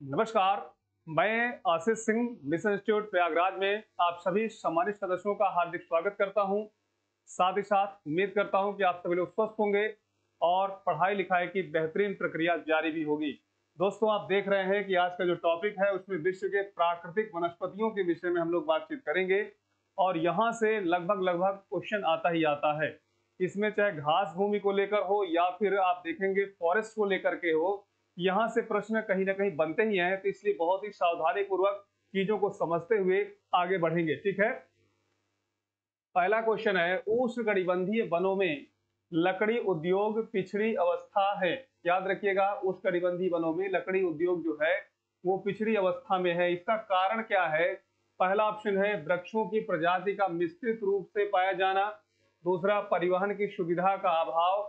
नमस्कार। मैं Ashish Singh mission institute Prayagraj में आप सभी सम्मानित सदस्यों का हार्दिक स्वागत करता हूं। साथ ही साथ उम्मीद करता हूं कि आप सभी लोग स्वस्थ होंगे और पढ़ाई लिखाई की बेहतरीन प्रक्रिया जारी भी होगी। दोस्तों, आप देख रहे हैं कि आज का जो टॉपिक है उसमें विश्व के प्राकृतिक वनस्पतियों के विषय में हम लोग बातचीत करेंगे और यहाँ से लगभग क्वेश्चन आता ही आता है। इसमें चाहे घास भूमि को लेकर हो या फिर आप देखेंगे फॉरेस्ट को लेकर के हो, यहाँ से प्रश्न कहीं ना कहीं बनते ही हैं। तो इसलिए बहुत ही सावधानी पूर्वक चीजों को समझते हुए आगे बढ़ेंगे। ठीक है, पहला क्वेश्चन है, उष्णकटिबंधीय वनों में लकड़ी उद्योग पिछड़ी अवस्था है। याद रखिएगा, उष्णकटिबंधीय वनों में लकड़ी उद्योग जो है वो पिछड़ी अवस्था में है। इसका कारण क्या है? पहला ऑप्शन है वृक्षों की प्रजाति का मिश्रित रूप से पाया जाना, दूसरा परिवहन की सुविधा का अभाव,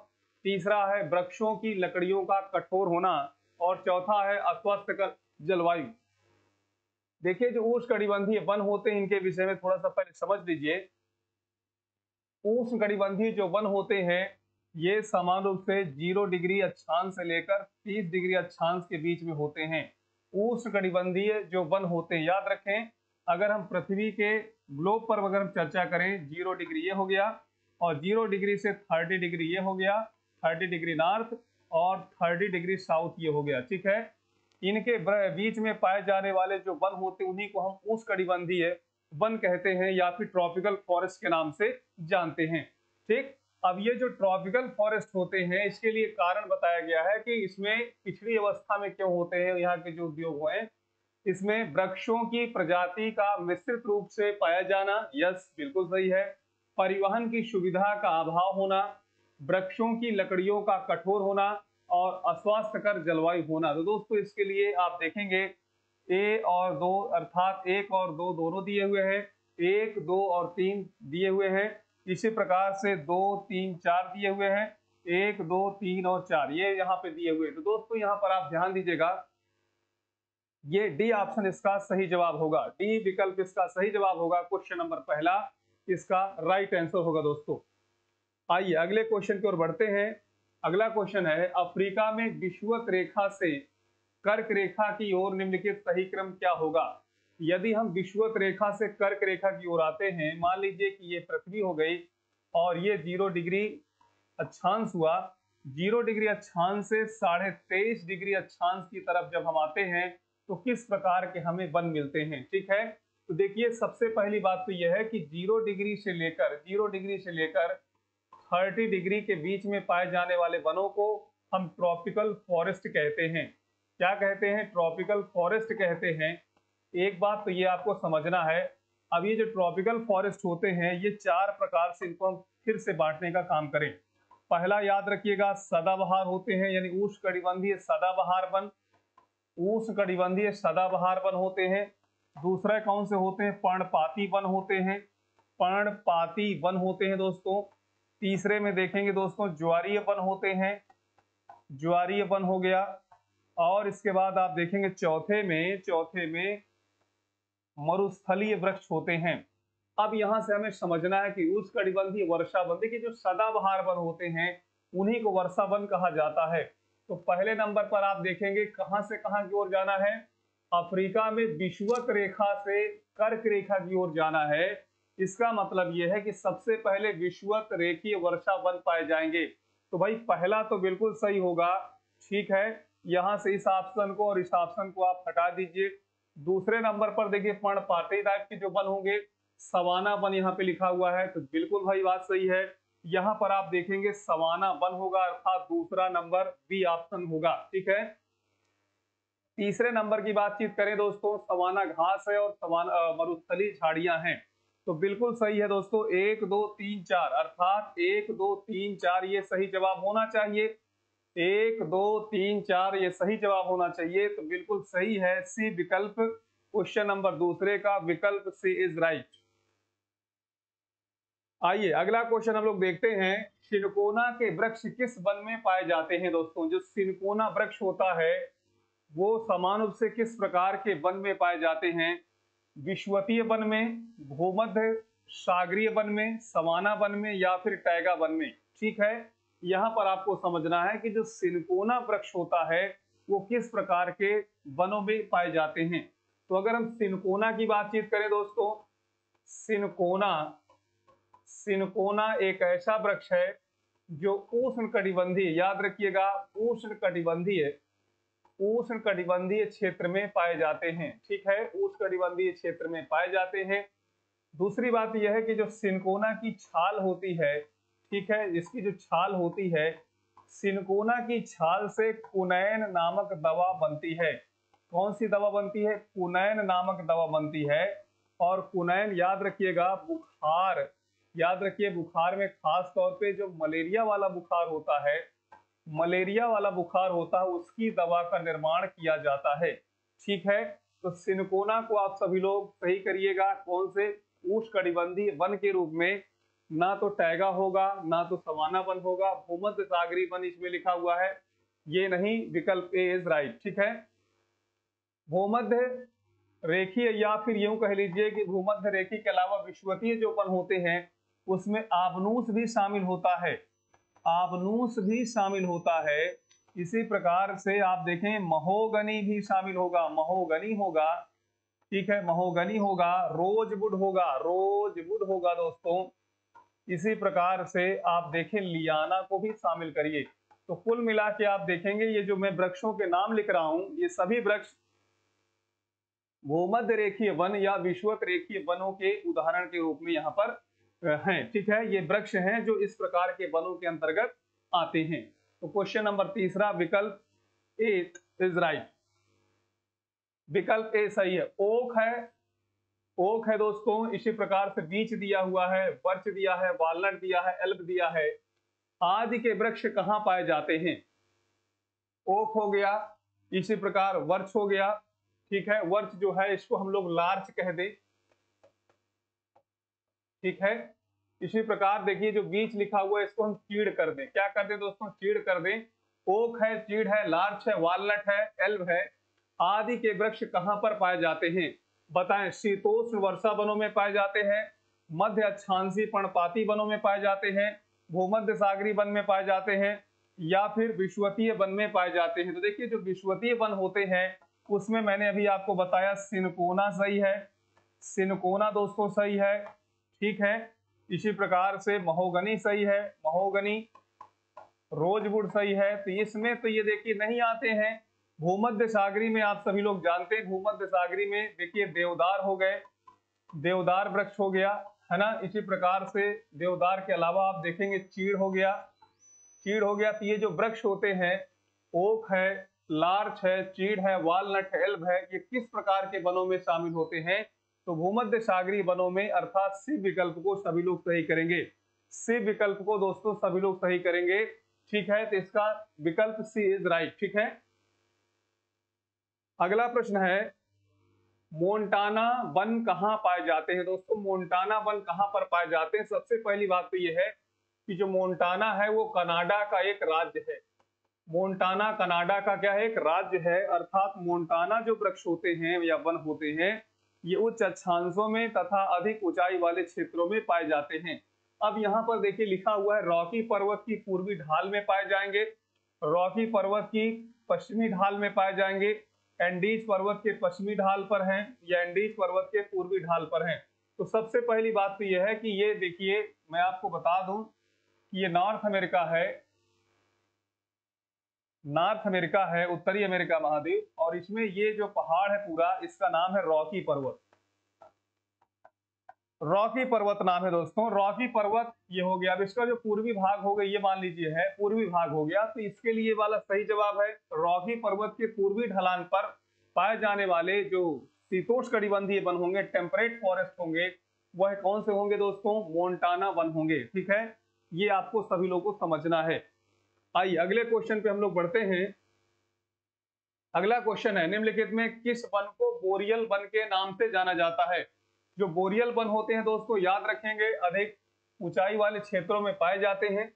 तीसरा है वृक्षों की लकड़ियों का कठोर होना और चौथा है अस्वास्थ्यकर जलवायु। देखिए, जो उष्णकटिबंधीय वन होते हैं इनके विषय में थोड़ा सा पहले समझ लीजिए। उष्णकटिबंधीय जो वन होते हैं ये समान रूप से 0 डिग्री अक्षांश से लेकर 30 डिग्री अक्षांश के बीच में होते हैं। उष्णकटिबंधीय जो वन होते हैं, याद रखें, अगर हम पृथ्वी के ग्लोब पर अगर हम चर्चा करें, 0 डिग्री ये हो गया और 0 डिग्री से 30 डिग्री ये हो गया, 30 डिग्री नॉर्थ और 30 डिग्री साउथ ये हो गया। ठीक है, इनके बीच में पाए जाने वाले जो वन होते हैं उन्हीं को हम उष्णकटिबंधीय वन कहते हैं या फिर ट्रॉपिकल फॉरेस्ट के नाम से जानते हैं। ठीक, अब ये जो ट्रॉपिकल फॉरेस्ट होते हैं इसके लिए कारण बताया गया है कि इसमें पिछड़ी अवस्था में क्यों होते हैं। यहाँ के जो उद्योग हैं इसमें वृक्षों की प्रजाति का मिश्रित रूप से पाया जाना, यस बिल्कुल सही है। परिवहन की सुविधा का अभाव होना, वृक्षों की लकड़ियों का कठोर होना और अस्वास्थ्यकर जलवायु होना। तो दोस्तों, इसके लिए आप देखेंगे ए और दो, अर्थात 1 और 2 दोनों दिए हुए हैं, 1, 2 और 3 दिए हुए हैं। इसी प्रकार से 2, 3, 4 दिए हुए हैं, 1, 2, 3 और 4 ये यहाँ पे दिए हुए हैं। तो दोस्तों, यहाँ पर आप ध्यान दीजिएगा, ये डी ऑप्शन इसका सही जवाब होगा। डी विकल्प इसका सही जवाब होगा। क्वेश्चन नंबर पहला इसका राइट आंसर होगा। दोस्तों, आइए अगले क्वेश्चन की ओर बढ़ते हैं। अगला क्वेश्चन है, अफ्रीका में विषुवत रेखा से कर्क रेखा की ओर निम्नलिखित सही क्रम क्या होगा? यदि हम विषुवत रेखा से कर्क रेखा की ओर आते हैं, मान लीजिए कि ये पृथ्वी हो गई और ये 0 डिग्री अक्षांश हुआ, 0 डिग्री अक्षांश से 23.5 डिग्री अक्षांश की तरफ जब हम आते हैं तो किस प्रकार के हमें वन मिलते हैं। ठीक है, तो देखिए, सबसे पहली बात तो यह है कि 0 डिग्री से लेकर 30 डिग्री के बीच में पाए जाने वाले वनों को हम ट्रॉपिकल फॉरेस्ट कहते हैं। क्या कहते हैं? ट्रॉपिकल फॉरेस्ट कहते हैं। एक बात तो ये आपको समझना है, अब ये जो ट्रॉपिकल फॉरेस्ट होते हैं ये 4 प्रकार से इनको हम फिर से बांटने का काम करें। पहला याद रखिएगा, सदाबहार होते हैं, यानी उष्णकटिबंधीय सदाबहार वन, उष्णकटिबंधीय सदाबहार वन होते हैं। दूसरा कौन से होते हैं? पर्णपाती वन होते हैं, पर्णपाती वन होते हैं दोस्तों। तीसरे में देखेंगे दोस्तों, ज्वारीय वन होते हैं, ज्वारीय वन हो गया। और इसके बाद आप देखेंगे चौथे में मरुस्थलीय वृक्ष होते हैं। अब यहां से हमें समझना है कि उष्णकटिबंधीय वर्षा वन, देखिए जो सदाबहार वन होते हैं उन्हीं को वर्षा वन कहा जाता है। तो पहले नंबर पर आप देखेंगे कहां से कहां की ओर जाना है, अफ्रीका में विषुवत रेखा से कर्क रेखा की ओर जाना है। इसका मतलब यह है कि सबसे पहले विषुवत रेखीय वर्षा वन पाए जाएंगे। तो भाई पहला तो बिल्कुल सही होगा। ठीक है, यहां से इस ऑप्शन को और इस ऑप्शन को आप हटा दीजिए। दूसरे नंबर पर देखिए पर्णपाती टाइप के जो वन होंगे, सवाना वन यहाँ पे लिखा हुआ है, तो बिल्कुल भाई बात सही है। यहाँ पर आप देखेंगे सवाना वन होगा, अर्थात दूसरा नंबर बी ऑप्शन होगा। ठीक है, तीसरे नंबर की बातचीत करें दोस्तों, सवाना घास है और सवाना मरुस्थलीय झाड़ियां हैं। तो बिल्कुल सही है दोस्तों, 1, 2, 3, 4 अर्थात 1, 2, 3, 4 ये सही जवाब होना चाहिए। 1, 2, 3, 4 ये सही जवाब होना चाहिए। तो बिल्कुल सही है सी विकल्प। क्वेश्चन नंबर दूसरे का विकल्प सी इज राइट। आइए अगला क्वेश्चन हम लोग देखते हैं, सिनकोना के वृक्ष किस वन में पाए जाते हैं? दोस्तों, जो सिनकोना वृक्ष होता है वो समान रूप से किस प्रकार के वन में पाए जाते हैं? विषुवतीय वन में, भूमध्य सागरीय वन में, सवाना वन में या फिर टैगा वन में। ठीक है, यहाँ पर आपको समझना है कि जो सिनकोना वृक्ष होता है वो किस प्रकार के वनों में पाए जाते हैं। तो अगर हम सिनकोना की बातचीत करें दोस्तों, सिनकोना सिनकोना एक ऐसा वृक्ष है जो उष्णकटिबंधीय, याद रखिएगा, उष्णकटिबंधीय क्षेत्र में पाए जाते हैं। ठीक है, उष्णकटिबंधीय क्षेत्र में पाए जाते हैं। दूसरी बात यह है कि जो सिनकोना की छाल होती है, ठीक है, जिसकी जो छाल होती है, सिनकोना की छाल से कुनैन नामक दवा बनती है। कौन सी दवा बनती है? कुनैन नामक दवा बनती है। और कुनैन याद रखिएगा, बुखार, याद रखिए, बुखार में खास तौर पे जो मलेरिया वाला बुखार होता है, मलेरिया वाला बुखार होता है, उसकी दवा का निर्माण किया जाता है। ठीक है, तो सिनकोना को आप सभी लोग सही करिएगा, कौन से? उष्णकटिबंधीय वन के रूप में। ना तो टैगा होगा, ना तो सवाना वन होगा, भूमध्य सागरीय वन इसमें लिखा हुआ है, ये नहीं, विकल्प ए इज राइट। ठीक है, भूमध्य रेखीय, या फिर यूं कह लीजिए कि भूमध्य रेखी के अलावा विषुवतीय जो वन होते हैं उसमें आबनूस भी शामिल होता है, आबनूस भी शामिल होता है। इसी प्रकार से आप देखें महोगनी भी शामिल होगा, महोगनी होगा। ठीक है, महोगनी होगा, रोजवुड होगा, रोजवुड होगा दोस्तों। इसी प्रकार से आप देखें लियाना को भी शामिल करिए। तो कुल मिला के आप देखेंगे ये जो मैं वृक्षों के नाम लिख रहा हूं, ये सभी वृक्ष भूमध्य रेखीय वन या विषुवत रेखीय वनों के उदाहरण के रूप में यहाँ पर हैं। ठीक है, ये वृक्ष हैं जो इस प्रकार के वनों के अंतर्गत आते हैं। तो क्वेश्चन नंबर तीसरा, विकल्प ए इज राइट, विकल्प ए सही है। ओक है, ओक है दोस्तों, इसी प्रकार से बीच दिया हुआ है, बर्च दिया है, वालनट दिया है, एल्ब दिया है। आदि के वृक्ष कहाँ पाए जाते हैं? ओक हो गया, इसी प्रकार वर्च हो गया। ठीक है, वर्च जो है इसको हम लोग लार्च कह दें। ठीक है, इसी प्रकार देखिए जो बीच लिखा हुआ है इसको हम चीड़ कर दें। क्या कर दें दोस्तों? चीड़ कर दें। ओक है, चीड़ है, लार्च है, वालनट है, एल्ब है। आदि के वृक्ष कहां पर पाए जाते हैं? बताएं। शीतोष्ण वर्षा वनों में पाए जाते हैं, मध्य अक्षांशीय पर्णपाती वनों में पाए जाते हैं, भूमध्य सागरीय वन में पाए जाते हैं, या फिर विषुवतीय वन में पाए जाते हैं। तो देखिए जो विषुवतीय वन होते हैं उसमें मैंने अभी आपको बताया सिनकोना सही है, सिनकोना दोस्तों सही है। ठीक है, इसी प्रकार से महोगनी सही है, महोगनी, रोजवुड सही है। तो इसमें तो ये देखिए नहीं आते हैं। भूमध्य सागरी में आप सभी लोग जानते हैं, भूमध्य सागरी में देखिए देवदार हो गए, देवदार वृक्ष हो गया, है ना। इसी प्रकार से देवदार के अलावा आप देखेंगे चीड़ हो गया, चीड़ हो गया। तो ये जो वृक्ष होते हैं, ओक है, लार्च है, चीड़ है, वालनट है, एल्ब है, ये किस प्रकार के वनों में शामिल होते हैं? तो भूमध्य सागरीय वनों में, अर्थात सी विकल्प को सभी लोग सही करेंगे, सी विकल्प को दोस्तों सभी लोग सही करेंगे। ठीक है, तो इसका विकल्प सी इज राइट। ठीक है, अगला प्रश्न है, मोन्टाना वन कहां पाए जाते हैं? दोस्तों मोन्टाना वन कहां पर पाए जाते हैं? सबसे पहली बात तो यह है कि जो मोन्टाना है वो कनाडा का एक राज्य है। मोन्टाना कनाडा का क्या है? एक राज्य है। अर्थात मोन्टाना जो वृक्ष होते हैं या वन होते हैं ये उच्च अक्षांशों में तथा अधिक ऊंचाई वाले क्षेत्रों में पाए जाते हैं। अब यहाँ पर देखिए लिखा हुआ है रॉकी पर्वत की पूर्वी ढाल में पाए जाएंगे, रॉकी पर्वत की पश्चिमी ढाल में पाए जाएंगे, एंडीज पर्वत के पश्चिमी ढाल पर हैं, या एंडीज पर्वत के पूर्वी ढाल पर हैं। तो सबसे पहली बात तो यह है कि ये देखिए मैं आपको बता दूं कि ये नॉर्थ अमेरिका है, नॉर्थ अमेरिका है, उत्तरी अमेरिका महाद्वीप, और इसमें ये जो पहाड़ है पूरा इसका नाम है रॉकी पर्वत, रॉकी पर्वत नाम है दोस्तों, रॉकी पर्वत ये हो गया। अब इसका जो पूर्वी भाग हो गया ये मान लीजिए है पूर्वी भाग हो गया, तो इसके लिए वाला सही जवाब है रॉकी पर्वत के पूर्वी ढलान पर पाए जाने वाले जो शीतोष्णकटिबंधीय वन होंगे, टेम्परेट फॉरेस्ट होंगे, वह कौन से होंगे दोस्तों? मोन्टाना वन होंगे। ठीक है, ये आपको सभी लोगों को समझना है। आइए अगले क्वेश्चन पे हम लोग बढ़ते हैं। अगला क्वेश्चन है, निम्नलिखित में किस वन को बोरियल वन के नाम से जाना जाता है? जो बोरियल वन होते हैं दोस्तों याद रखेंगे अधिक ऊंचाई वाले क्षेत्रों में पाए जाते हैं,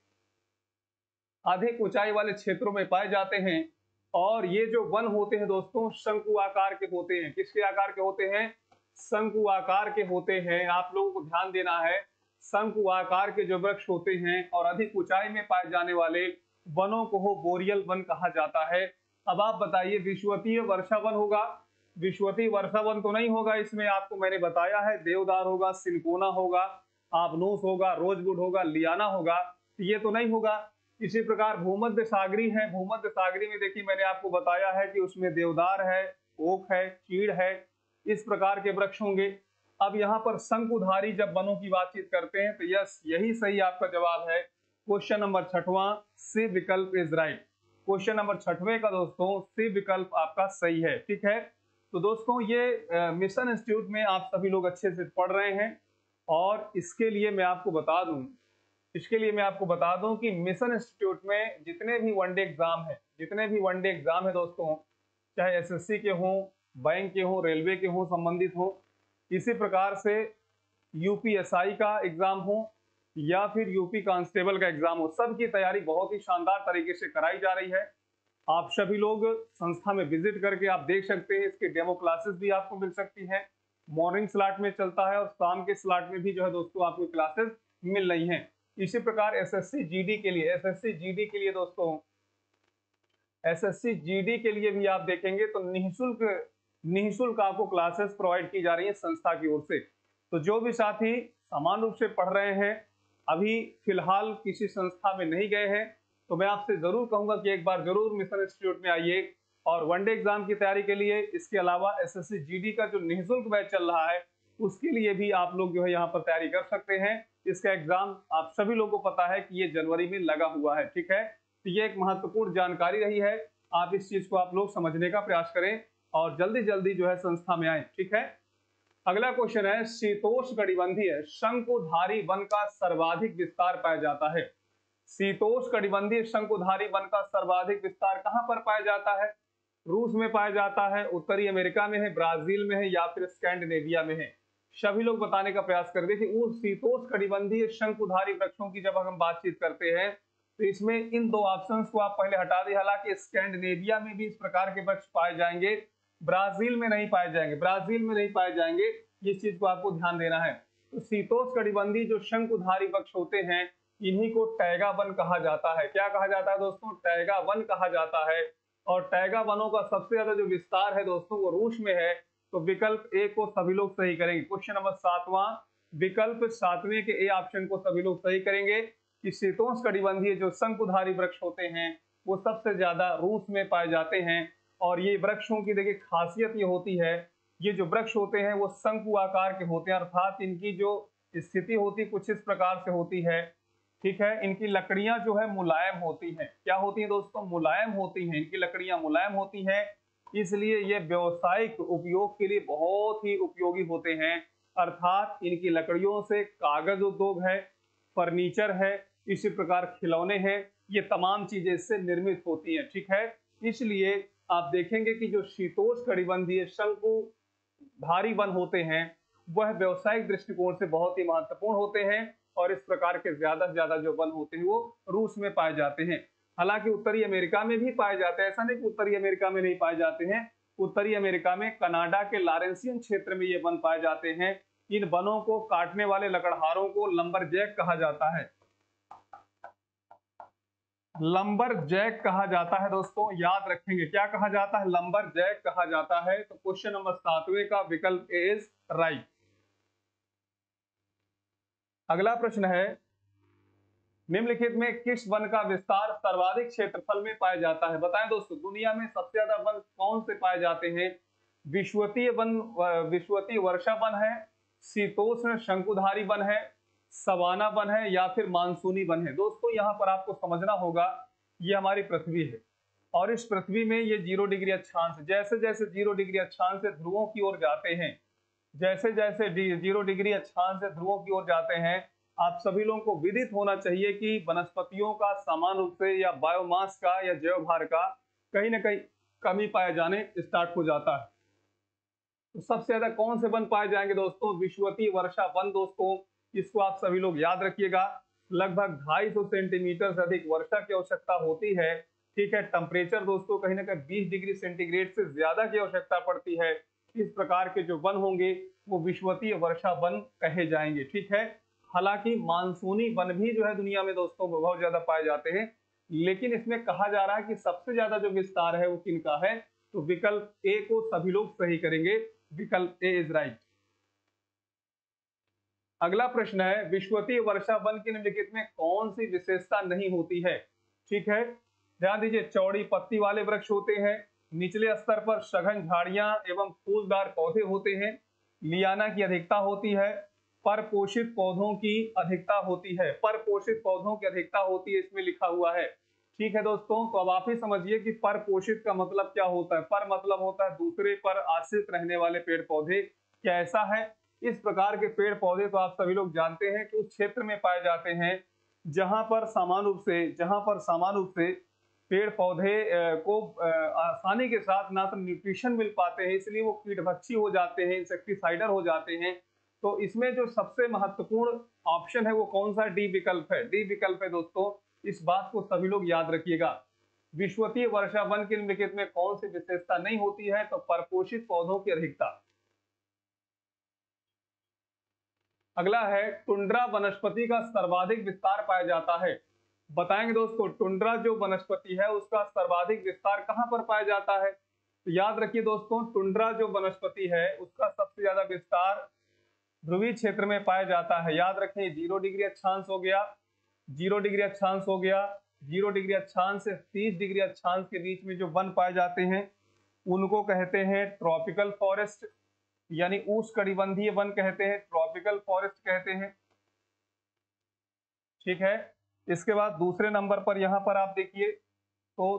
अधिक ऊंचाई वाले क्षेत्रों में पाए जाते हैं। और ये जो वन होते हैं दोस्तों शंकु आकार के होते हैं। किसके आकार के होते हैं? शंकु आकार के होते हैं। आप लोगों को ध्यान देना है, शंकु आकार के जो वृक्ष होते हैं और अधिक ऊंचाई में पाए जाने वाले वनों को बोरियल वन कहा जाता है। अब आप बताइए विश्वतीय वर्षा वन होगा? विश्वतीय वर्षा वन तो नहीं होगा, इसमें आपको मैंने बताया है देवदार होगा, सिनकोना होगा, आबनूस होगा, रोजवुड होगा, लियाना होगा, ये तो नहीं होगा। इसी प्रकार भूमध्य सागरी है, भूमध्य सागरी में देखिए मैंने आपको बताया है कि उसमें देवदार है, ओक है, चीड़ है, इस प्रकार के वृक्ष होंगे। अब यहाँ पर शंकुधारी जब वनों की बातचीत करते हैं तो यस, यही सही आपका जवाब है। क्वेश्चन नंबर 6वां, सी विकल्प इज राइट। क्वेश्चन नंबर 6वें का दोस्तों सी विकल्प आपका सही है। ठीक है, तो दोस्तों ये मिशन इंस्टीट्यूट में आप सभी लोग अच्छे से पढ़ रहे हैं, और इसके लिए मैं आपको बता दूं कि मिशन इंस्टीट्यूट में जितने भी वनडे एग्जाम है दोस्तों, चाहे एसएससी के हों, बैंक के हों, रेलवे के हों, संबंधित हों, इसी प्रकार से यूपीएसआई का एग्जाम हो या फिर यूपी कांस्टेबल का एग्जाम हो, सबकी तैयारी बहुत ही शानदार तरीके से कराई जा रही है। आप सभी लोग संस्था में विजिट करके आप देख सकते हैं, इसके डेमो क्लासेस भी आपको मिल सकती है। मॉर्निंग स्लॉट में चलता है और शाम के स्लॉट में भी जो है दोस्तों आपको क्लासेस मिल रही हैं। इसी प्रकार एसएससी जीडी के लिए दोस्तों, एसएससी जीडी के लिए भी आप देखेंगे तो निःशुल्क आपको क्लासेस प्रोवाइड की जा रही है संस्था की ओर से। तो जो भी साथी समान रूप से पढ़ रहे हैं, अभी फिलहाल किसी संस्था में नहीं गए हैं, तो मैं आपसे जरूर कहूंगा कि एक बार जरूर मिशन इंस्टीट्यूट में आइए और वनडे एग्जाम की तैयारी के लिए, इसके अलावा एसएससी जीडी का जो निःशुल्क बैच चल रहा है उसके लिए भी आप लोग जो है यहाँ पर तैयारी कर सकते हैं। इसका एग्जाम आप सभी लोगों को पता है कि ये जनवरी में लगा हुआ है। ठीक है, तो ये एक महत्वपूर्ण जानकारी रही है, आप इस चीज को आप लोग समझने का प्रयास करें और जल्दी जल्दी जो है संस्था में आए। ठीक है, अगला क्वेश्चन है, शीतोष्णकटिबंधीय शंकुधारी वन का सर्वाधिक विस्तार पाया जाता है। शीतोष्णकटिबंधीय शंकुधारी वन का सर्वाधिक विस्तार कहां पर पाया जाता है? रूस में पाया जाता है, उत्तरी अमेरिका में है, ब्राजील में है, या फिर स्कैंडिनेविया में है? सभी लोग बताने का प्रयास कर देखिए, उस शीतोष्णकटिबंधीय शंकुधारी वृक्षों की जब हम बातचीत करते हैं तो इसमें इन दो ऑप्शंस को आप पहले हटा दें। हालांकि स्कैंडिनेविया में भी इस प्रकार के वृक्ष पाए जाएंगे, ब्राजील में नहीं पाए जाएंगे, इस चीज को आपको ध्यान देना है। तो शीतोष्णकटिबंधीय जो शंकुधारी वृक्ष होते हैं इन्हीं को टैगा वन कहा जाता है। क्या कहा जाता है दोस्तों? टैगा वन कहा जाता है। और टैगा वनों का सबसे ज्यादा जो विस्तार है दोस्तों वो रूस में है। तो विकल्प ए को सभी लोग सही करेंगे। क्वेश्चन नंबर 7वां, विकल्प 7वें के ए ऑप्शन को सभी लोग सही करेंगे कि शीतोष्णकटिबंधीय जो शंकुधारी वृक्ष होते हैं वो सबसे ज्यादा रूस में पाए जाते हैं। और ये वृक्षों की देखिए खासियत ये होती है, ये जो वृक्ष होते हैं वो शंकु आकार के होते हैं, अर्थात इनकी जो स्थिति होती है कुछ इस प्रकार से होती है। ठीक है, इनकी लकड़ियां जो है मुलायम होती हैं। क्या होती हैं दोस्तों? मुलायम होती हैं, इनकी लकड़ियां मुलायम होती हैं, इसलिए ये व्यावसायिक उपयोग के लिए बहुत ही उपयोगी होते हैं। अर्थात इनकी लकड़ियों से कागज उद्योग है, फर्नीचर है, इसी प्रकार खिलौने हैं, ये तमाम चीजें इससे निर्मित होती हैं। ठीक है, इसलिए आप देखेंगे कि जो शीतोष्णकटिबंधीय शंकुधारी वन होते हैं वह व्यवसायिक दृष्टिकोण से बहुत ही महत्वपूर्ण होते हैं, और इस प्रकार के ज्यादा से ज्यादा जो वन होते हैं वो रूस में पाए जाते हैं। हालांकि उत्तरी अमेरिका में भी पाए जाते हैं, ऐसा नहीं कि उत्तरी अमेरिका में नहीं पाए जाते हैं। उत्तरी अमेरिका में कनाडा के लॉरेंसियन क्षेत्र में ये वन पाए जाते हैं। इन वनों को काटने वाले लकड़हारों को लंबरजैक कहा जाता है। लंबरजैक कहा जाता है दोस्तों, याद रखेंगे, क्या कहा जाता है? लंबरजैक कहा जाता है। तो क्वेश्चन नंबर 7वें का विकल्प ए इज राइट। अगला प्रश्न है, निम्नलिखित में किस वन का विस्तार सर्वाधिक क्षेत्रफल में पाया जाता है? बताएं दोस्तों, दुनिया में सबसे ज्यादा वन कौन से पाए जाते हैं? विश्वतीय वर्षा वन है, शीतोष्ण शंकुधारी वन है, सवाना वन है, या फिर मानसूनी वन है? दोस्तों यहाँ पर आपको समझना होगा, ये हमारी पृथ्वी है और इस पृथ्वी में ये 0 डिग्री अक्षांश, जैसे जैसे 0 डिग्री अक्षांश से ध्रुवों की ओर जाते हैं, जैसे जैसे 0 डिग्री अक्षांश से ध्रुवों की ओर जाते हैं, आप सभी लोगों को विदित होना चाहिए कि वनस्पतियों का समान रूप से या बायोमास का या जैव भार का कहीं ना कहीं कमी पाए जाने स्टार्ट हो जाता है। तो सबसे ज्यादा कौन से वन पाए जाएंगे दोस्तों? विश्वतीय वर्षा वन दोस्तों, इसको आप सभी लोग याद रखिएगा। लगभग 250 सेंटीमीटर से अधिक वर्षा की आवश्यकता होती है। ठीक है, टेम्परेचर दोस्तों कहीं ना कहीं 20 डिग्री सेंटीग्रेड से ज्यादा की आवश्यकता पड़ती है। इस प्रकार के जो वन होंगे वो विश्वतीय वर्षा वन कहे जाएंगे। ठीक है, हालांकि मानसूनी वन भी जो है दुनिया में दोस्तों बहुत ज्यादा पाए जाते हैं, लेकिन इसमें कहा जा रहा है कि सबसे ज्यादा जो विस्तार है वो किनका है, तो विकल्प ए को सभी लोग सही करेंगे, विकल्प ए इज राइट। अगला प्रश्न है, विषुवतीय वर्षा वन की निम्नलिखित में कौन सी विशेषता नहीं होती है? ठीक है, ध्यान दीजिए, चौड़ी पत्ती वाले वृक्ष होते हैं, निचले स्तर पर सघन झाड़ियां एवं फूलदार पौधे होते हैं, लियाना की अधिकता होती है, परपोषित पौधों की अधिकता होती है, परपोषित पौधों की अधिकता होती है, इसमें लिखा हुआ है। ठीक है दोस्तों, तो अब आप ही समझिए कि परपोषित का मतलब क्या होता है। पर मतलब होता है दूसरे पर आश्रित रहने वाले पेड़ पौधे, क्या ऐसा है? इस प्रकार के पेड़ पौधे तो आप सभी लोग जानते हैं कि उस क्षेत्र में पाए जाते हैं जहां पर सामान्य रूप से पेड़ पौधे को आसानी के साथ ना तो न्यूट्रिशन मिल पाते हैं, इसलिए वो कीटभक्षी हो जाते हैं, इंसेक्टिसाइडर हो जाते हैं। तो इसमें जो सबसे महत्वपूर्ण ऑप्शन है वो कौन सा? डी विकल्प है, डी विकल्प है दोस्तों, इस बात को सभी लोग याद रखिएगा। विषुवतीय वर्षा वन की निम्नलिखित में कौन सी विशेषता नहीं होती है? तो परपोषित पौधों की अधिकता। अगला है, टुंड्रा वनस्पति का सर्वाधिक विस्तार पाया जाता है। बताएंगे दोस्तों, टुंड्रा जो वनस्पति है उसका सर्वाधिक विस्तार कहां पर पाया जाता है? तो याद रखिए दोस्तों, टुंड्रा जो वनस्पति है उसका सबसे ज्यादा विस्तार ध्रुवीय क्षेत्र में पाया जाता है। याद रखें, 0 डिग्री अक्षांश हो गया, 0 डिग्री अक्षांश हो गया, 0 डिग्री अक्षांश से 30 डिग्री अक्षांश के बीच में जो वन पाए जाते हैं उनको कहते हैं ट्रॉपिकल फॉरेस्ट, यानी उष्णकटिबंधीय वन कहते हैं, ट्रॉपिकल फॉरेस्ट कहते हैं। ठीक है, इसके बाद दूसरे नंबर पर यहां पर आप देखिए तो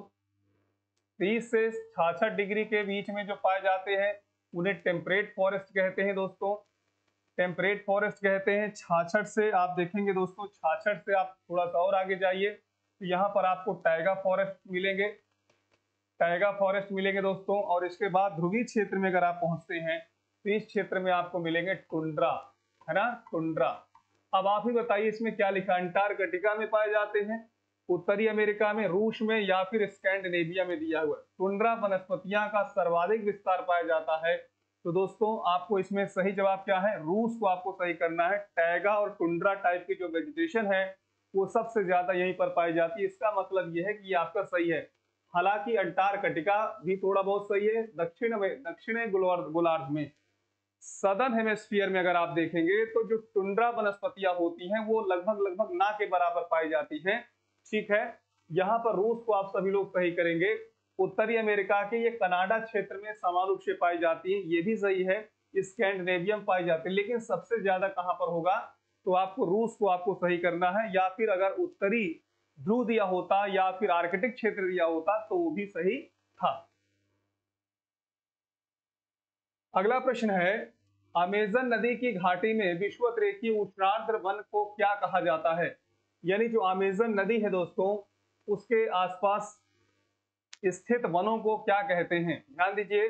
30 से 66 डिग्री के बीच में जो पाए जाते हैं उन्हें टेम्परेट फॉरेस्ट कहते हैं दोस्तों, टेम्परेट फॉरेस्ट कहते हैं। 66 से आप देखेंगे दोस्तों, 66 से आप थोड़ा सा और आगे जाइए तो यहाँ पर आपको टाइगा फॉरेस्ट मिलेंगे, टाइगा फॉरेस्ट मिलेंगे दोस्तों। और इसके बाद ध्रुवीय क्षेत्र में अगर आप पहुंचते हैं तो इस क्षेत्र में आपको मिलेंगे टुंड्रा, है ना, टुंड्रा। अब आप ही बताइए इसमें क्या लिखा? अंटार्कटिका में पाए जाते हैं, उत्तरी अमेरिका में, रूस में, या फिर स्कैंडिनेविया में दिया हुआ है। टुंड्रा वनस्पतियां का सर्वाधिक विस्तार पाया जाता है। तो दोस्तों आपको इसमें सही जवाब क्या है? रूस को आपको सही करना है। टैगा और टुंड्रा टाइप की जो वेजिटेशन है वो सबसे ज्यादा यहीं पर पाई जाती है। इसका मतलब यह है कि ये आपका सही है। हालांकि अंटार्कटिका भी थोड़ा बहुत सही है, दक्षिणी गोलार्ध में, सदर्न हेमिस्फीयर में अगर आप देखेंगे तो जो टुंड्रा वनस्पतियां होती हैं वो लगभग ना के बराबर पाई जाती हैं। ठीक है, यहाँ पर रूस को आप सभी लोग सही करेंगे। उत्तरी अमेरिका के ये कनाडा क्षेत्र में समान रूप से पाई जाती है, ये भी सही है। स्कैंडिनेवियम पाई जाती है, लेकिन सबसे ज्यादा कहां पर होगा? तो आपको रूस को आपको सही करना है, या फिर अगर उत्तरी ध्रुव दिया होता या फिर आर्कटिक क्षेत्र दिया होता तो वो भी सही था। अगला प्रश्न है, अमेजन नदी की घाटी में विषुवत-रेखीय उष्णार्द्र वन को क्या कहा जाता है? यानी जो अमेजन नदी है दोस्तों उसके आसपास स्थित वनों को क्या कहते हैं? ध्यान दीजिए,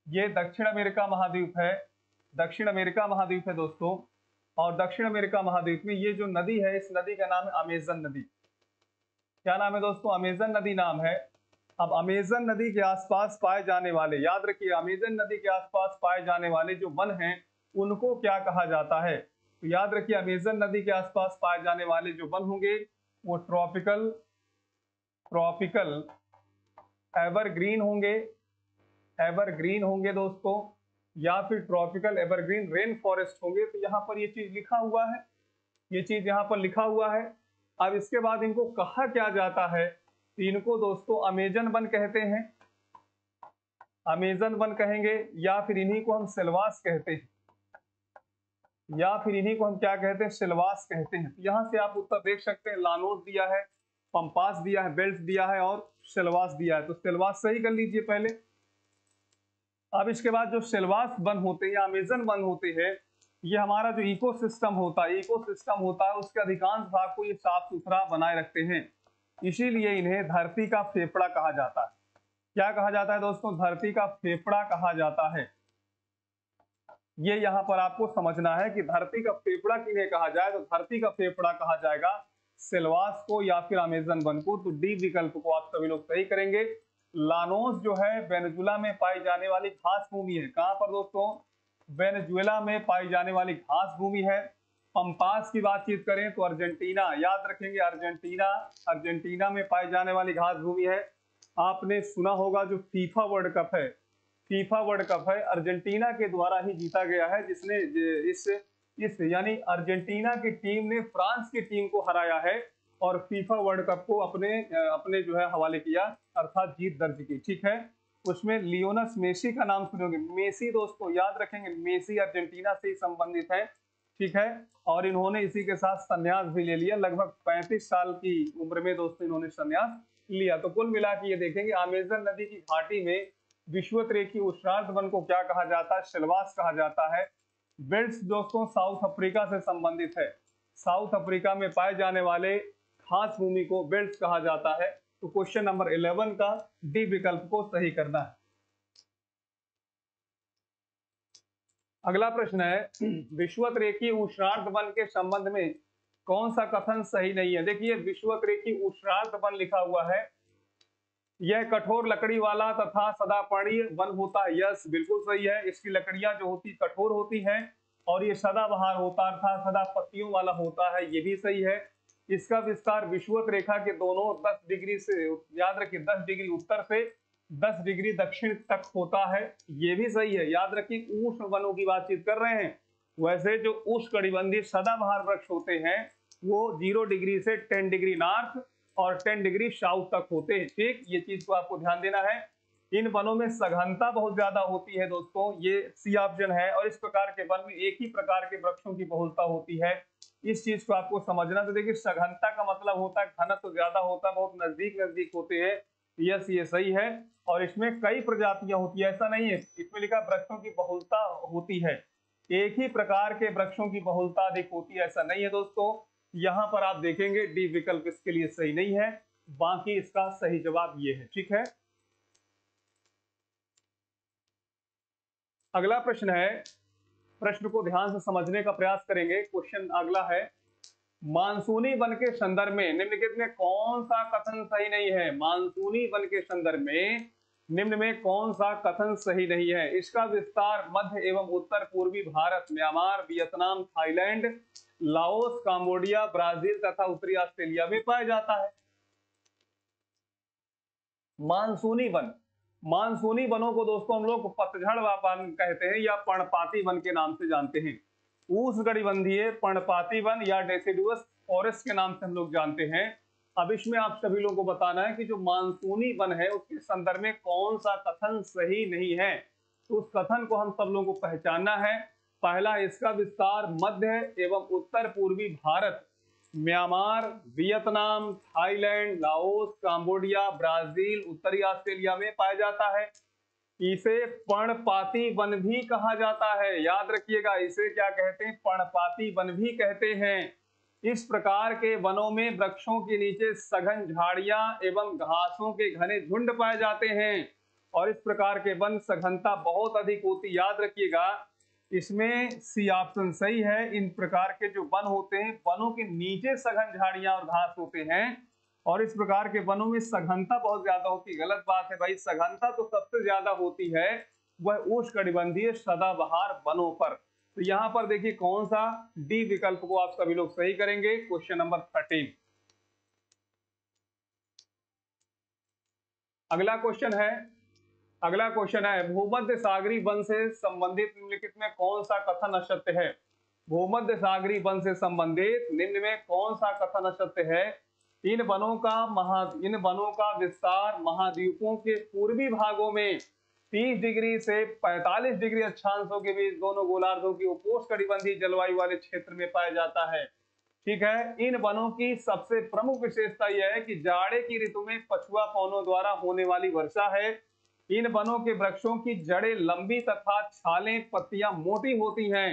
ये दक्षिण अमेरिका महाद्वीप है, दक्षिण अमेरिका महाद्वीप है दोस्तों। और दक्षिण अमेरिका महाद्वीप में ये जो नदी है इस नदी का नाम है अमेजन नदी। क्या नाम है दोस्तों? अमेजन नदी नाम है। अब अमेजन नदी के आसपास पाए जाने वाले, याद रखिए, अमेजन नदी के आसपास पाए जाने वाले जो वन हैं उनको क्या कहा जाता है? तो याद रखिए, अमेजन नदी के आसपास पाए जाने वाले जो वन होंगे वो ट्रॉपिकल एवरग्रीन होंगे, एवरग्रीन होंगे दोस्तों, या फिर ट्रॉपिकल एवरग्रीन रेन फॉरेस्ट होंगे। तो यहाँ पर ये चीज लिखा हुआ है, ये चीज यहाँ पर लिखा हुआ है। अब इसके बाद इनको कहा क्या जाता है? इनको दोस्तों अमेजन वन कहते हैं, अमेजन वन कहेंगे, या फिर इन्हीं को हम सिलवास कहते हैं, या फिर इन्हीं को हम क्या कहते हैं? सिलवास कहते हैं। तो यहां से आप उत्तर देख सकते हैं, लानोस दिया है, पंपास दिया है, बेल्ट दिया है और सिलवास दिया है। तो सिलवास सही कर लीजिए पहले। अब इसके बाद जो सिलवास वन होते हैं या अमेजन वन होते हैं, ये हमारा जो इकोसिस्टम होता है उसके अधिकांश भाग को ये साफ सुथरा बनाए रखते हैं, इसीलिए इन्हें धरती का फेफड़ा कहा जाता है। क्या कहा जाता है दोस्तों? धरती का फेफड़ा कहा जाता है। ये यहाँ पर आपको समझना है कि धरती का फेफड़ा किन्हें कहा जाए, तो धरती का फेफड़ा कहा जाएगा सिलवास को या फिर अमेजन वन को। तो डी विकल्प को आप सभी लोग सही करेंगे। लानोस जो है वेनेजुएला में पाई जाने वाली घास भूमि है। कहां पर दोस्तों? वेनेजुएला में पाई जाने वाली घास भूमि है। पंपास की बातचीत करें तो अर्जेंटीना, याद रखेंगे अर्जेंटीना, अर्जेंटीना में पाई जाने वाली घास भूमि है। आपने सुना होगा जो फीफा वर्ल्ड कप है, फीफा वर्ल्ड कप है अर्जेंटीना के द्वारा ही जीता गया है, जिसने इस यानी अर्जेंटीना की टीम ने फ्रांस की टीम को हराया है और फीफा वर्ल्ड कप को अपने जो है हवाले किया, अर्थात जीत दर्ज की। ठीक है, उसमें लियोनस मेसी का नाम सुनोगे, मेसी दोस्तों याद रखेंगे, मेसी अर्जेंटीना से ही संबंधित है। ठीक है, और इन्होंने इसी के साथ संन्यास भी ले लिया, लगभग 35 साल की उम्र में दोस्तों इन्होंने संन्यास लिया। तो कुल मिला के ये देखेंगे अमेजन नदी की घाटी में विषुवत-रेखीय उष्णार्थ वन को क्या कहा जाता है, सिलवास कहा जाता है। बेल्ट्स दोस्तों साउथ अफ्रीका से संबंधित है, साउथ अफ्रीका में पाए जाने वाले खास भूमि को बेल्ट्स कहा जाता है। तो क्वेश्चन नंबर 11 का डी विकल्प को सही करना है। अगला प्रश्न है विषुवत रेखीय उष्णार्थ वन के संबंध में कौन सा कथन सही नहीं है। देखिए विषुवत रेखीय उष्णार्थ वन लिखा हुआ है, यह कठोर लकड़ी वाला तथा सदापर्णीय वन होता है। यस, बिल्कुल सही है, इसकी लकड़ियां जो होती कठोर होती हैं और ये सदाबहार होता अर्थात सदा पत्तियों वाला होता है, ये भी सही है। इसका विस्तार विषुवत रेखा के दोनों 10 डिग्री से, याद रखिए 10 डिग्री उत्तर से 10 डिग्री दक्षिण तक होता है, ये भी सही है। याद रखिए उष्ण वनों की बातचीत कर रहे हैं, वैसे जो उष्णकटिबंधीय सदाबहार वृक्ष होते हैं वो 0 डिग्री से 10 डिग्री नॉर्थ और 10 डिग्री साउथ तक होते हैं। ठीक, ये चीज को आपको ध्यान देना है। इन वनों में सघनता बहुत ज्यादा होती है दोस्तों, ये सी ऑप्शन है। और इस प्रकार के वन में एक ही प्रकार के वृक्षों की बहुलता होती है, इस चीज को आपको समझना। तो देखिए सघनता का मतलब होता है घनत्व ज्यादा होता है, बहुत नजदीक नजदीक होते हैं। यस, ये सही है। और इसमें कई प्रजातियां होती है, ऐसा नहीं है, इसमें लिखा वृक्षों की बहुलता होती है, एक ही प्रकार के वृक्षों की बहुलता अधिक होती है, ऐसा नहीं है दोस्तों। यहां पर आप देखेंगे डी विकल्प इसके लिए सही नहीं है, बाकी इसका सही जवाब ये है। ठीक है, अगला प्रश्न है, प्रश्न को ध्यान से समझने का प्रयास करेंगे। क्वेश्चन अगला है, मानसूनी वन के संदर्भ में निम्नलिखित में कौन सा कथन सही नहीं है। मानसूनी वन के संदर्भ में निम्न में कौन सा कथन सही नहीं है। इसका विस्तार मध्य एवं उत्तर पूर्वी Bharat, Myanmar, Vietnam, Thailand, Laos, Cambodia, Brazil तथा उत्तरी ऑस्ट्रेलिया में पाया जाता है। मानसूनी वन, मानसूनी वनों को दोस्तों हम लोग पतझड़ वन कहते हैं या पर्णपाती वन के नाम से जानते हैं। उष्णकटिबंधीय पर्णपाती वन या डेसिडुअस फॉरेस्ट के नाम से हम लोग जानते हैं। अब इसमें आप सभी लोगों को बताना है कि जो मानसूनी वन है उसके संदर्भ में कौन सा कथन सही नहीं है। तो उस कथन को हम सब लोगों को पहचानना है। पहला, इसका विस्तार मध्य एवं उत्तर पूर्वी Bharat, Myanmar, Vietnam, Thailand, Laos, Cambodia, Brazil, उत्तरी ऑस्ट्रेलिया में पाया जाता है। इसे पर्णपाती वन भी कहा जाता है, याद रखिएगा, इसे क्या कहते हैं, पर्णपाती वन भी कहते हैं। इस प्रकार के वनों में वृक्षों के नीचे सघन झाड़ियां एवं घासों के घने झुंड पाए जाते हैं और इस प्रकार के वन सघनता बहुत अधिक होती, याद रखिएगा। इसमें सी ऑप्शन सही है। इन प्रकार के जो वन होते हैं, वनों के नीचे सघन झाड़ियां और घास होते हैं और इस प्रकार के वनों में सघनता बहुत ज्यादा होती है। गलत बात है भाई, सघनता तो सबसे ज्यादा होती है वह उष्णकटिबंधीय सदाबहार वनों पर। तो यहां पर देखिए कौन सा डी विकल्प को आप सभी लोग सही करेंगे। Question number 13। अगला क्वेश्चन है भूमध्य सागरी वन से संबंधित निम्नलिखित में कौन सा कथन असत्य है। भूमध्य सागरी वन से संबंधित निम्न में कौन सा कथन असत्य है। इन वनों का विस्तार महाद्वीपों के पूर्वी भागों में 30 डिग्री से 45 डिग्री अक्षांशों के बीच दोनों गोलार्धों की उपोष्णकटिबंधीय जलवायु वाले क्षेत्र में पाया जाता है। ठीक है, इन वनों की सबसे प्रमुख विशेषता यह है कि जाड़े की ऋतु में पछुआ पवनों द्वारा होने वाली वर्षा है। इन वनों के वृक्षों की जड़ें लंबी तथा छालें पत्तियां मोटी होती हैं।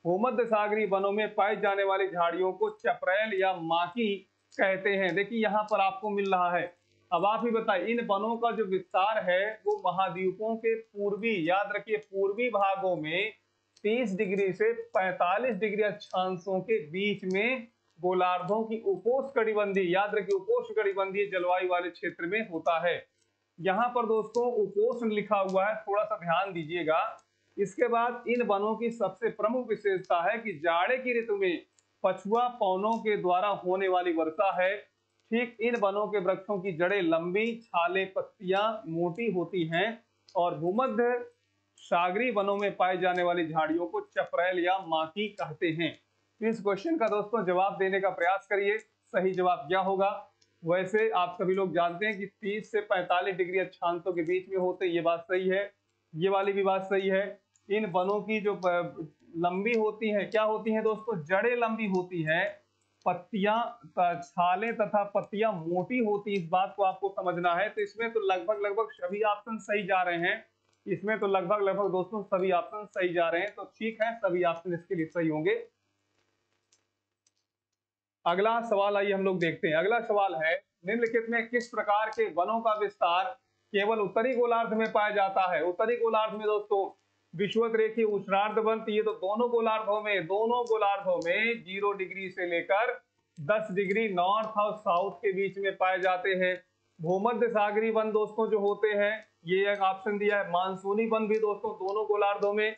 भूमध्य सागरी वनों में पाई जाने वाली झाड़ियों को चपरेल या माकी कहते हैं। देखिए यहाँ पर आपको मिल रहा है। अब आप ही बताइए, इन वनों का जो विस्तार है वो महाद्वीपों के पूर्वी, याद रखिए पूर्वी भागों में 30 डिग्री से 45 डिग्री अक्षांशों के बीच में गोलार्धों की उपोष्णकटिबंधीय, याद रखिए उपोष्णकटिबंधीय जलवायु वाले क्षेत्र में होता है। यहाँ पर दोस्तों उपोष्ण लिखा हुआ है, थोड़ा सा ध्यान दीजिएगा। इसके बाद इन वनों की सबसे प्रमुख विशेषता है कि जाड़े की ऋतु में पछुआ पवनों के द्वारा होने वाली वर्षा है। ठीक इन वनों के वृक्षों की जड़ें लंबी, छाले पत्तियां मोटी होती हैं और भूमध्य सागरी वनों में पाई जाने वाली झाड़ियों को चपरैल या माकी कहते हैं। तो इस क्वेश्चन का दोस्तों जवाब देने का प्रयास करिए। सही जवाब क्या होगा? वैसे आप सभी लोग जानते हैं कि 30 से 45 डिग्री अक्षांशों के बीच में होते, ये बात सही है। ये वाली भी बात सही है। इन वनों की जो लंबी होती है, क्या होती है दोस्तों? जड़ें लंबी होती है, पत्तियां छालें तथा पत्तियां मोटी होती, इस बात को आपको समझना है। तो इसमें तो लगभग सभी ऑप्शन सही जा रहे हैं। इसमें तो लगभग दोस्तों सभी ऑप्शन सही जा रहे हैं। तो ठीक है, सभी ऑप्शन इसके लिए सही होंगे। अगला सवाल आइए हम लोग देखते हैं। अगला सवाल है, निम्नलिखित में किस प्रकार के वनों का विस्तार केवल उत्तरी गोलार्ध में पाया जाता है? उत्तरी गोलार्ध में दोस्तों विषुवत रेखीय उष्णार्ध वन, ये तो दोनों गोलार्धों में 0 डिग्री से लेकर 10 डिग्री नॉर्थ और साउथ के बीच में पाए जाते हैं। भूमध्य सागरी वन दोस्तों जो होते हैं, ये एक ऑप्शन दिया है। मानसूनी वन भी दोस्तों दोनों गोलार्धों में।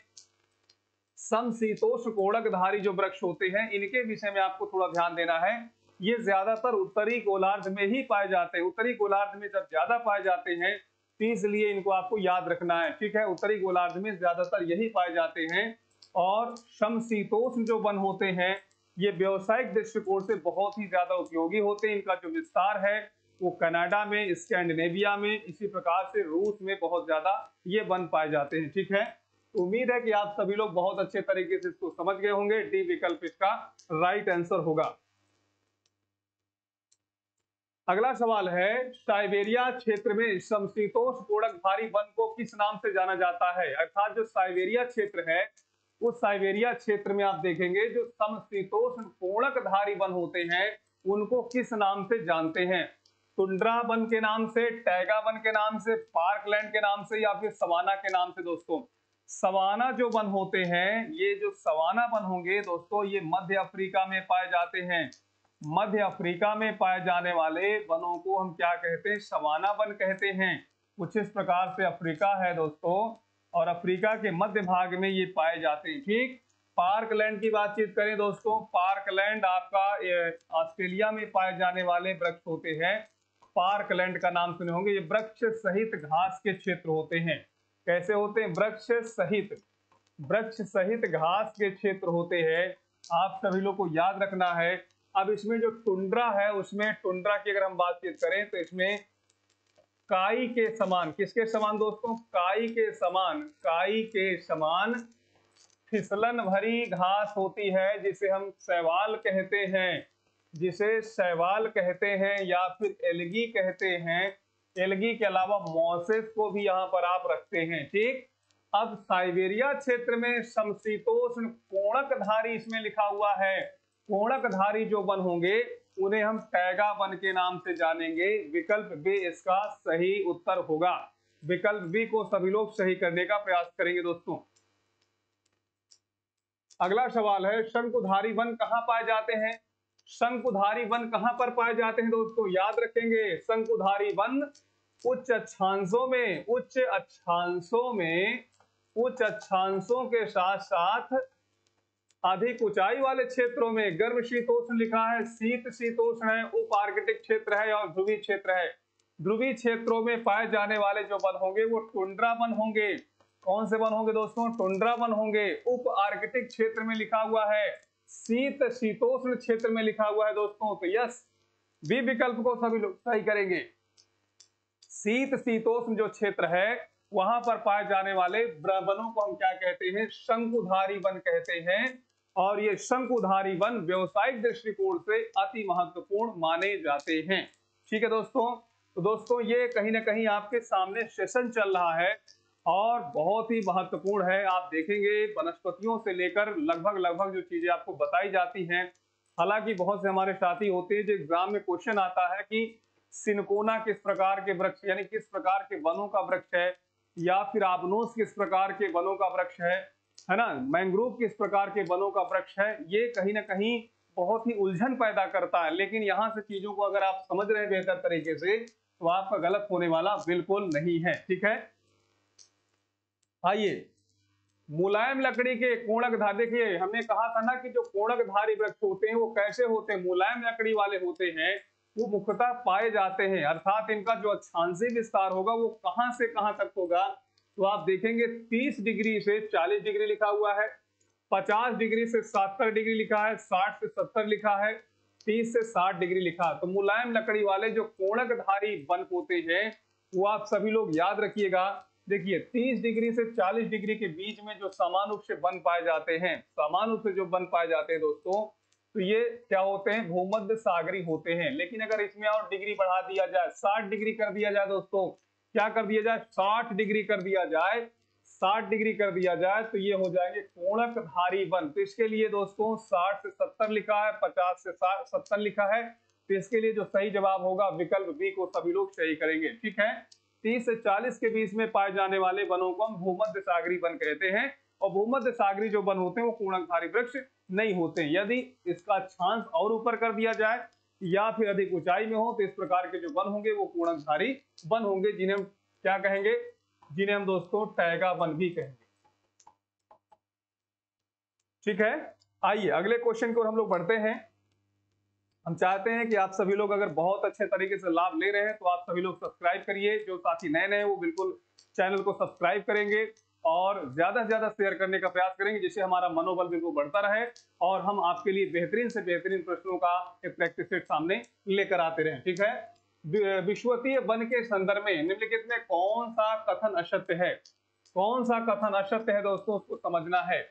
समशीतोष्ण कोड़कधारी जो वृक्ष होते हैं, इनके विषय में आपको थोड़ा ध्यान देना है। ये ज्यादातर उत्तरी गोलार्ध में ही पाए जाते हैं। उत्तरी गोलार्ध में जब ज्यादा पाए जाते हैं तो इसलिए इनको आपको याद रखना है। ठीक है, उत्तरी गोलार्ध में ज्यादातर यही पाए जाते हैं। और समशीतोष्ण जो वन होते हैं, ये व्यवसायिक दृष्टिकोण से बहुत ही ज्यादा उपयोगी होते हैं। इनका जो विस्तार है वो कनाडा में, स्कैंडिनेविया में, इसी प्रकार से रूस में बहुत ज्यादा ये वन पाए जाते हैं। ठीक है, उम्मीद है कि आप सभी लोग बहुत अच्छे तरीके से इसको समझ गए होंगे। डी विकल्प इसका राइट आंसर होगा। अगला सवाल है, साइबेरिया क्षेत्र में समशीतोष्ण कोड़कधारी वन को किस नाम से जाना जाता है? अर्थात जो साइबेरिया क्षेत्र है, उस साइबेरिया क्षेत्र में आप देखेंगे जो समशीतोष्ण कोड़कधारी वन होते हैं, उनको किस नाम से जानते हैं? टुंड्रा वन के नाम से, टैगा वन के नाम से, पार्कलैंड के नाम से, या फिर सवाना के नाम से? दोस्तों सवाना जो वन होते हैं, ये जो सवाना वन होंगे दोस्तों, ये मध्य अफ्रीका में पाए जाते हैं। मध्य अफ्रीका में पाए जाने वाले वनों को हम क्या कहते हैं? सवाना वन कहते हैं। कुछ इस प्रकार से अफ्रीका है दोस्तों, और अफ्रीका के मध्य भाग में ये पाए जाते हैं। ठीक, पार्कलैंड की बातचीत करें दोस्तों, पार्कलैंड आपका ऑस्ट्रेलिया में पाए जाने वाले वृक्ष होते हैं। पार्कलैंड का नाम सुने होंगे। ये वृक्ष सहित घास के क्षेत्र होते हैं। कैसे होते हैं? वृक्ष सहित घास के क्षेत्र होते हैं। आप सभी लोग को याद रखना है। अब इसमें जो टुंड्रा है, उसमें टुंड्रा की अगर हम बातचीत करें तो इसमें काई के समान, किसके समान दोस्तों? काई के समान फिसलन भरी घास होती है, जिसे हम शैवाल कहते हैं, या फिर एल्गी कहते हैं। एल्गी के अलावा मॉसेस को भी यहाँ पर आप रखते हैं। ठीक, अब साइबेरिया क्षेत्र में समशीतोष्ण कोड़कधारी इसमें लिखा हुआ है। कोड़कधारी जो वन होंगे उन्हें हम टैगा वन के नाम से जानेंगे। विकल्प बी इसका सही उत्तर होगा। विकल्प बी को सभी लोग सही करने का प्रयास करेंगे दोस्तों। अगला सवाल है, शंकुधारी वन कहां पाए जाते हैं? शंकुधारी वन कहां पर पाए जाते हैं दोस्तों? याद रखेंगे, शंकुधारी वन उच्च अक्षांशों के साथ साथ अधिक ऊंचाई वाले क्षेत्रों में, गर्म शीतोष्ण लिखा है, शीत शीतोष्ण है, उप आर्कटिक क्षेत्र है और ध्रुवीय क्षेत्र है। ध्रुवीय क्षेत्रों में पाए जाने वाले जो वन होंगे वो टुंड्रा वन होंगे। कौन से वन होंगे दोस्तों? टुंड्रा वन होंगे। उप आर्कटिक क्षेत्र में लिखा हुआ है, शीत शीतोष्ण क्षेत्र में लिखा हुआ है दोस्तों। तो यस, बी विकल्प को सभी लोग सही करेंगे। शीत शीतोष्ण जो क्षेत्र है वहां पर पाए जाने वाले वनों को हम क्या कहते हैं? शंकुधारी वन कहते हैं। और ये शंकुधारी वन व्यवसायिक दृष्टिकोण से अति महत्वपूर्ण माने जाते हैं। ठीक है दोस्तों, तो दोस्तों ये कहीं ना कहीं आपके सामने सेशन चल रहा है और बहुत ही महत्वपूर्ण है। आप देखेंगे वनस्पतियों से लेकर लगभग जो चीजें आपको बताई जाती हैं। हालांकि बहुत से हमारे साथी होते हैं जो एग्जाम में क्वेश्चन आता है कि सिनकोना किस प्रकार के वृक्ष, यानी किस प्रकार के वनों का वृक्ष है, या फिर आबनोस किस प्रकार के वनों का वृक्ष है ना, मैंग्रोव किस प्रकार के वनों का वृक्ष है। ये कहीं ना कहीं बहुत ही उलझन पैदा करता है। लेकिन यहाँ से चीजों को अगर आप समझ रहे हैं बेहतर तरीके से, तो आपका गलत होने वाला बिल्कुल नहीं है। ठीक है, आइए मुलायम लकड़ी के कोणक धारी, देखिए हमने कहा था ना कि जो कोणकधारी वृक्ष होते हैं वो कैसे होते हैं, मुलायम लकड़ी वाले होते हैं, वो मुख्यतः पाए जाते हैं। अर्थात इनका जो अक्षांशीय विस्तार होगा वो कहां से कहां तक होगा, तो आप देखेंगे 30 डिग्री से 40 डिग्री लिखा हुआ है, 50 डिग्री से 70 डिग्री लिखा है, 60 से 70 लिखा है, 30 से 60 डिग्री लिखा। तो मुलायम लकड़ी वाले जो कोणकधारी वन होते हैं वो आप सभी लोग याद रखिएगा। देखिए 30 डिग्री से 40 डिग्री के बीच में जो समान रूप से वन पाए जाते हैं, समान रूप से जो वन पाए जाते हैं दोस्तों, तो ये क्या होते हैं, भूमध्य सागरी होते हैं। लेकिन अगर इसमें और डिग्री बढ़ा दिया जाए, 60 डिग्री कर दिया जाए दोस्तों, क्या कर दिया जाए, 60 डिग्री कर दिया जाए, 60 डिग्री कर दिया जाए, तो ये हो जाएंगे कोणकधारी वन। तो इसके लिए दोस्तों 60 से 70 लिखा है, 50 से 70 लिखा है, तो इसके लिए जो सही जवाब होगा विकल्प बी को सभी लोग सही करेंगे। ठीक है, 30 से 40 के बीच में पाए जाने वाले वनों को हम भूमध्य सागरी वन कहते हैं, और भूमध्य सागरी जो वन होते हैं वो कोणकधारी वृक्ष नहीं होते। यदि इसका अक्षांश और ऊपर कर दिया जाए या फिर अधिक ऊंचाई में हो तो इस प्रकार के जो वन होंगे वो कोणकधारी वन होंगे, जिन्हें हम क्या कहेंगे, जिन्हें हम दोस्तों टैगा वन भी कहेंगे। ठीक है, आइए अगले क्वेश्चन की ओर हम लोग बढ़ते हैं। हम चाहते हैं कि आप सभी लोग अगर बहुत अच्छे तरीके से लाभ ले रहे हैं तो आप सभी लोग सब्सक्राइब करिए। जो साथी नए नए वो बिल्कुल चैनल को सब्सक्राइब करेंगे और ज्यादा से ज्यादा शेयर करने का प्रयास करेंगे, जिससे हमारा मनोबल बिल्कुल बढ़ता रहे और हम आपके लिए बेहतरीन से बेहतरीन प्रश्नों का एक प्रैक्टिस सेट सामने लेकर आते रहें। ठीक है, विश्वतीय वन के संदर्भ में निम्नलिखित में कौन सा कथन असत्य है, कौन सा कथन असत्य है दोस्तों, उसको समझना है।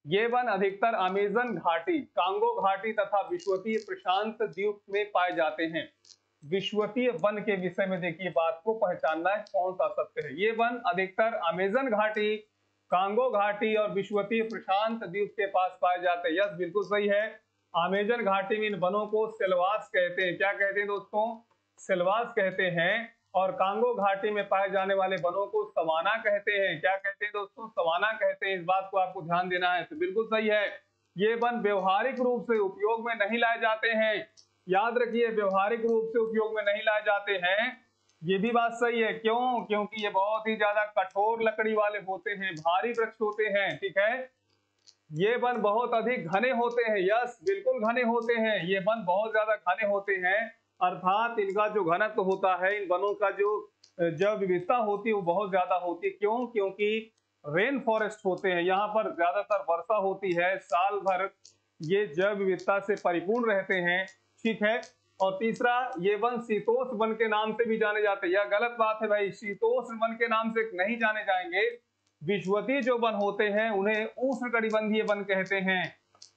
ये वन अधिकतर अमेजन घाटी, कांगो घाटी तथा विश्वतीय प्रशांत द्वीप में पाए जाते हैं। विश्वतीय वन के विषय में देखिए बात को पहचानना है, कौन सा सत्य है। ये वन अधिकतर अमेजन घाटी, कांगो घाटी और विश्वतीय प्रशांत द्वीप के पास पाए जाते हैं। यस, बिल्कुल सही है। अमेजन घाटी में इन वनों को सिल्वास कहते हैं। क्या कहते हैं दोस्तों, सिल्वास कहते हैं। और कांगो घाटी में पाए जाने वाले वनों को सवाना कहते हैं। क्या कहते हैं दोस्तों, सवाना कहते हैं। इस बात को आपको ध्यान देना है। तो बिल्कुल सही है, ये वन व्यवहारिक रूप से उपयोग में नहीं लाए जाते हैं। याद रखिए, व्यवहारिक रूप से उपयोग में नहीं लाए जाते हैं, ये भी बात सही है। क्यों, क्योंकि ये बहुत ही ज्यादा कठोर लकड़ी वाले होते हैं, भारी वृक्ष होते हैं। ठीक है, ये वन बहुत अधिक घने होते हैं। यस, बिल्कुल घने होते हैं, ये वन बहुत ज्यादा घने होते हैं। अर्थात इनका जो घनत्व होता है, इन वनों का जो जैव विविधता होती है वो बहुत ज्यादा होती है। क्यों, क्योंकि रेन फॉरेस्ट होते हैं, यहाँ पर ज्यादातर वर्षा होती है, साल भर ये जैव विविधता से परिपूर्ण रहते हैं। ठीक है, और तीसरा, ये वन शीतोष्ण वन के नाम से भी जाने जाते हैं। यह गलत बात है भाई, शीतोष्ण वन के नाम से नहीं जाने जाएंगे। विश्वतीय जो वन होते हैं उन्हें उष्णकटिबंधीय वन कहते हैं।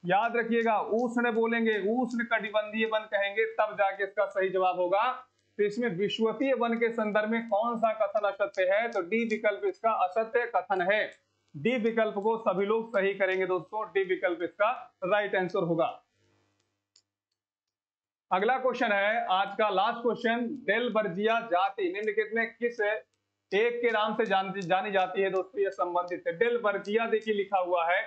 याद रखिएगा, उष्ण बोलेंगे, उष्णकटिबंधीय वन कहेंगे, तब जाके इसका सही जवाब होगा। तो इसमें विश्वतीय वन के संदर्भ में कौन सा कथन असत्य है, तो डी विकल्प इसका असत्य कथन है। डी विकल्प को सभी लोग सही करेंगे दोस्तों, डी विकल्प इसका राइट आंसर होगा। अगला क्वेश्चन है आज का लास्ट क्वेश्चन। डेलबर्जिया जाति निम्नलिखित में किस एक के नाम से जानी जाती है दोस्तों, ये संबंधित है। डेलबर्जिया देखिए लिखा हुआ है,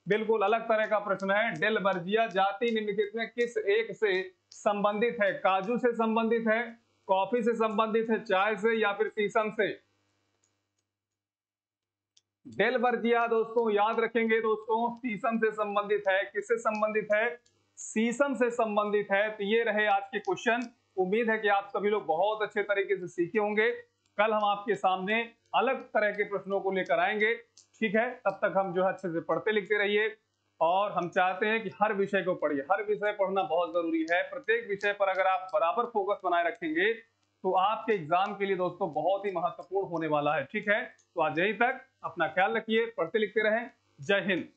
बिल्कुल अलग तरह का प्रश्न है। डेलबर्जिया जाति निम्नलिखित में किस एक से संबंधित है, काजू से संबंधित है, कॉफी से संबंधित है, चाय से, या फिर शीशम से। डेलबर्जिया दोस्तों याद रखेंगे दोस्तों, शीशम से संबंधित है। किससे संबंधित है, शीशम से संबंधित है। तो ये रहे आज के क्वेश्चन। उम्मीद है कि आप सभी लोग बहुत अच्छे तरीके से सीखे होंगे। कल हम आपके सामने अलग तरह के प्रश्नों को लेकर आएंगे। ठीक है, तब तक हम जो है अच्छे से पढ़ते लिखते रहिए, और हम चाहते हैं कि हर विषय को पढ़िए। हर विषय पढ़ना बहुत जरूरी है। प्रत्येक विषय पर अगर आप बराबर फोकस बनाए रखेंगे तो आपके एग्जाम के लिए दोस्तों बहुत ही महत्वपूर्ण होने वाला है। ठीक है, तो आज यहीं तक, अपना ख्याल रखिए, पढ़ते लिखते रहें। जय हिंद।